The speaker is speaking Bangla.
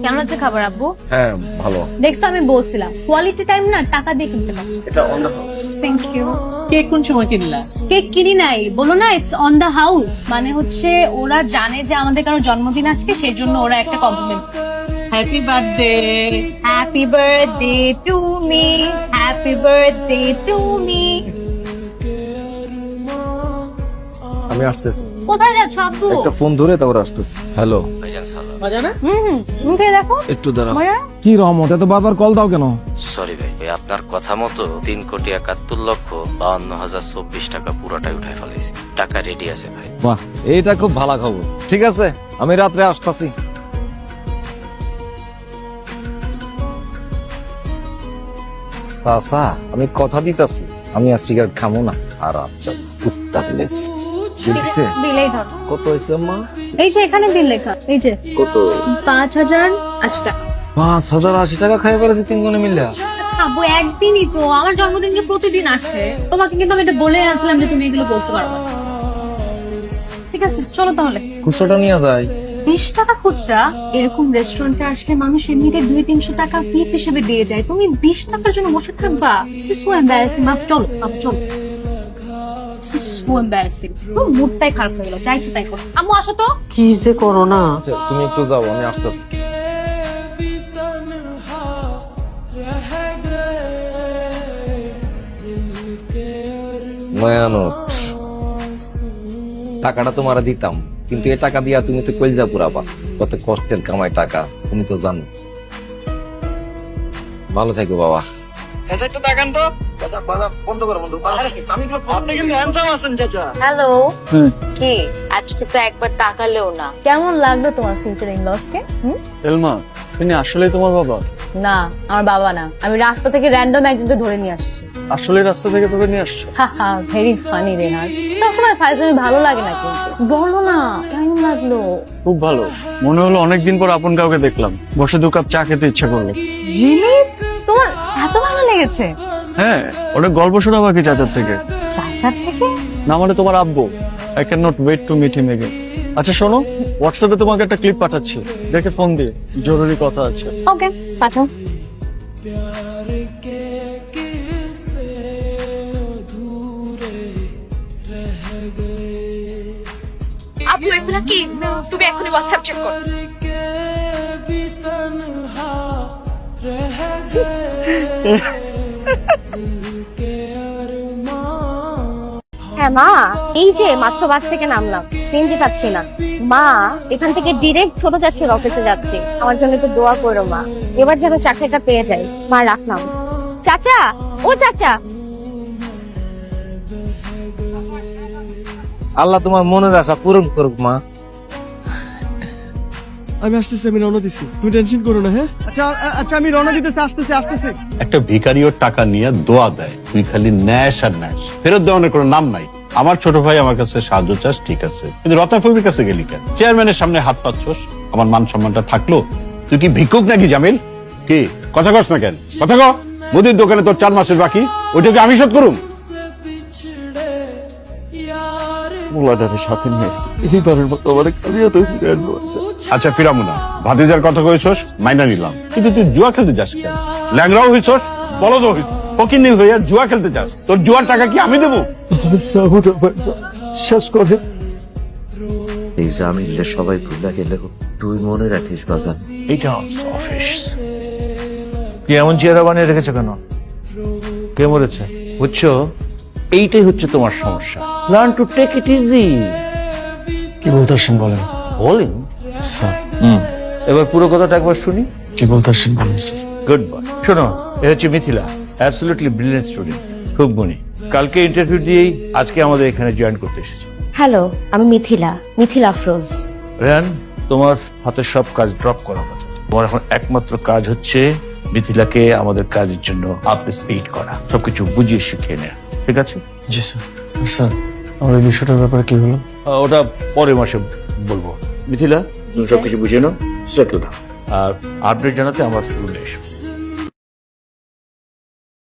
কেমন আছে খাবার আব্বু? হ্যাঁ ভালো। দেখছো আমি বলছিলাম কোয়ালিটি টাইম না টাকা দিয়ে কিনতে পারছো। এটা on the house. Thank you. Cake কোন সময় কিনলা? কেক কিনি নাই, বলো না ইটস অন দ্য হাউস, মানে হচ্ছে ওরা জানে যে আমাদের কারো জন্মদিন আজকে, সেই জন্য ওরা একটা compliment. Happy birthday. Happy birthday to me, happy birthday to me. আমি আসতেছি। কোথায় যাচ্ছ আব্বু? একটা ফোন ধরে তারপর আসতেছি। হ্যালো। মজা না? মুখে দেখো একটু দাঁড়াও। মজা? কি রহমত, এত বারবার কল দাও কেন? সরি ভাই, আপনার কথা মতো 3,71,52,024 টাকা পুরোটাই উঠাই ফেলাইছি। টাকা রেডি আছে ভাই। বাহ, এইটা খুব ভালো খবর। ঠিক আছে, আমি রাত্রে আসতেছি। সাসা, আমি কথা দিতাছি আমি আর সিগারেট খামো না। আর আচ্ছা কুত্তা প্লেস বুঝছে বিলেই ধর। কত হয়েছে মা? এই যে এখানে বিল লেখা, এই যে কত? 5,080 টাকা। 5,080 টাকা খাই পেরেছি তিনজনে মিলে। আচ্ছা আব্বু, একদিনই তো, আমার জন্মদিন কি প্রতিদিন আসে? তোমাকে কিন্তু আমি এটা বলে আসলাম যে তুমি এগুলো বলতে পারবে না। ঠিক আছে চলো তাহলে। খুচরাটা নিয়ে যাই। 20 টাকা খুচরা? এরকম রেস্টুরেন্টে আসলে মানুষ এমনিতে 200-300 টাকা টিপ হিসেবে দিয়ে যায়, তুমি 20 টাকার জন্য বসে থাকবা? So embarrassing. চলো চলো। So embarrassing. মুডটাই খারাপ হয়ে গেল, চাইছি তাই করো। আম্মু আসো তো। কি যে করো না। আচ্ছা তুমি একটু যাও, আমি আসতেছি। মায়ানট, টাকাটা তোমার দিতাম, কিন্তু এ টাকা দিয়া তুমি তো কইলজা পুরাবা। কত কষ্টের কামাই টাকা তুমি তো জানো। ভালো থাকো বাবা। একটু তাকান তো। বন্ধ করো বন্ধু। আপনি কিন্তু হ্যান্ডসাম আছেন চাচা। হ্যালো। কি আজকে তো একবার তাকালেও না। কেমন লাগলো তোমার ফিউচার ইন লস কে? এলমা, তিনি আসলে তোমার বাবা? না, আমার বাবা না, আমি রাস্তা থেকে র্যান্ডম একজনকে ধরে নিয়ে আসছি। আসলে রাস্তা থেকে তোকে নিয়ে আসছো? হাহা, ভেরি ফানি রেহান। সবসময় ফাইজলামি ভালো লাগে না, কিন্তু বলো না কেমন লাগলো? খুব ভালো। মনে হলো অনেকদিন পর আপন কাউকে দেখলাম। বসে 2 কাপ চা খেতে ইচ্ছা করলো। রিয়েলি? তোমার এত ভালো লেগেছে? হ্যাঁ, ওটা গল্প শোনা বাকি চাচার থেকে। চাচার থেকে? না মানে তোমার আব্বু। I can not wait to meet him again. আচ্ছা শোনো, হোয়াটসঅ্যাপে তোমাকে একটা ক্লিপ পাঠাচ্ছি, দেখে ফোন দিয়ে জরুরি কথা আছে। ওকে পাঠাও। আপু এগুলা কি? তুমি এখনই হোয়াটসঅ্যাপ চেক করো। হ্যাঁ মা, এই যে মাত্র বাস থেকে নামলাম, সিএনজি পাচ্ছি না। মা, এখান থেকে ডিরেক্ট ছোট চাচুর অফিসে যাচ্ছি, আমার জন্য একটু দোয়া করো মা, এবার যেন চাকরিটা পেয়ে যাই। মা রাখলাম। চাচা, ও চাচা। আল্লাহ তোমার মনের আশা পূরণ করুক মা। আমি আসতেছি, আমি রওনা দিছি, তুমি টেনশন করো না। হ্যাঁ আচ্ছা আচ্ছা, আমি রওনা দিতেছি, আসতেছি। একটা ভিখারিও টাকা নিয়ে দোয়া দেয়, তুই খালি ন্যাশ আর ন্যাশ, ফেরত দেওয়ার কোনো নাম নাই। আমার ছোট ভাই আমার কাছে সাহায্য চাস, ঠিক আছে, কিন্তু রতাফবির কাছে গেলি কেন? চেয়ারম্যানের সামনে হাত পাচ্ছস, আমার মান সম্মানটা থাকলো? তুই কি ভিক্ষুক নাকি জামিল? কি কথা কস না কেন? কথা ক। মুদির দোকানে তোর 4 মাসের বাকি, ওইটাকে আমি শোধ করুম? মোলাটারে সাথে নিয়ে এসেছি, এইবারের মতো আমার ক্লিয়ার তো আচ্ছা ফিরামু না, ভাতিজার কথা কইছস, মাইনা নিলাম, কিন্তু তুই জুয়া খেলতে যাস কেন? ল্যাংরাও হইছস, বলদও হইছ, ফকিন্নি হইয়া জুয়া খেলতে যাস, তোর জুয়ার টাকা কি আমি দেবো? শেষ করে এই জামিলে সবাই ভুলে গেলে তুই মনে রাখিস বাজান, এটা অফিস। কি এমন চেহারা বানিয়ে রেখেছো কেন? কে মরেছে? বুঝছো, এইটাই হচ্ছে তোমার সমস্যা। Learn to take it easy. কি বলতে আসছেন বলেন? বলেন স্যার। এবার পুরো কথাটা একবার শুনি। কি বলতে আসছেন বলেন স্যার। Good boy. শোনো, এ হচ্ছে মিথিলা, অ্যাবসলিউটলি ব্রিলিয়েন্ট স্টুডেন্ট, খুব গুণী। কালকে ইন্টারভিউ দিয়েই আজকে আমাদের এখানে জয়েন করতে এসেছে। হ্যালো, আমি মিথিলা আফরোজ। রেহান, তোমার হাতের সব কাজ ড্রপ করা কথা। তোমার এখন একমাত্র কাজ হচ্ছে মিথিলাকে আমাদের কাজের জন্য আপ টু স্পিড করা, সবকিছু বুঝিয়ে শিখিয়ে নেওয়া, ঠিক আছে? জি স্যার। স্যার, আমার এই বিষয়টার ব্যাপারে কি হলো? ওটা পরের মাসে বলবো। মিথিলা, তুমি সবকিছু বুঝে নাও, সেটেল নাও, আর আপডেট জানাতে আমার রুমে এসো।